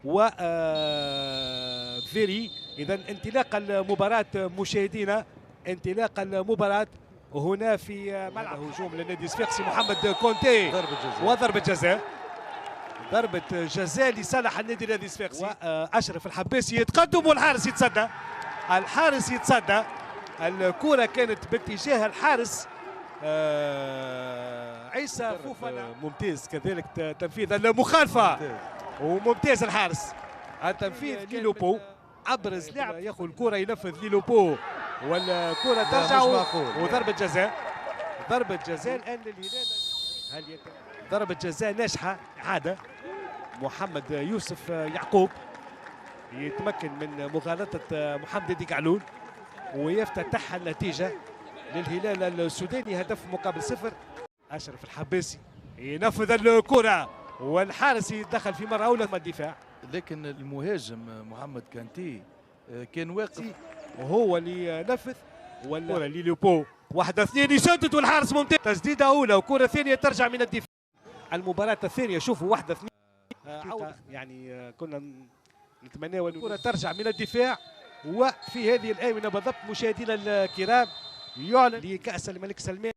و فيري. إذا انطلاق المباراة مشاهدينا، انطلاق المباراة هنا في ملعب هجوم للنادي الصفاقسي. محمد كونتي وضربة جزاء، ضربة جزاء لصالح النادي الذي الصفاقسي. وأشرف الحباسي يتقدم والحارس يتصدى، الحارس يتصدى. الكرة كانت باتجاه الحارس عيسى فوفانا. ممتاز كذلك تنفيذ المخالفة، وممتاز الحارس التنفيذ ليلوبو. أبرز لاعب ياخذ الكرة ينفذ ليلوبو والكرة ترجع وضربة جزاء. ضربة جزاء الآن للهلال. هل ضربة جزاء ناجحة؟ عادة محمد يوسف يعقوب يتمكن من مغالطة محمد ديكعلول ويفتتح النتيجة للهلال السوداني هدف مقابل 0. أشرف الحباسي ينفذ الكرة والحارس يتدخل في مرة أولى الدفاع، لكن المهاجم محمد كانتي كان واقف وهو اللي نفذ. والكرة ليلوبو 1-2 يسدد والحارس ممتاز. تسديدة أولى وكرة ثانية ترجع من الدفاع. المباراة الثانية شوفوا 1-2 يعني كنا نتمنى الكرة ترجع من الدفاع. وفي هذه الآونة بالضبط مشاهدينا الكرام يعلن لكأس الملك سلمان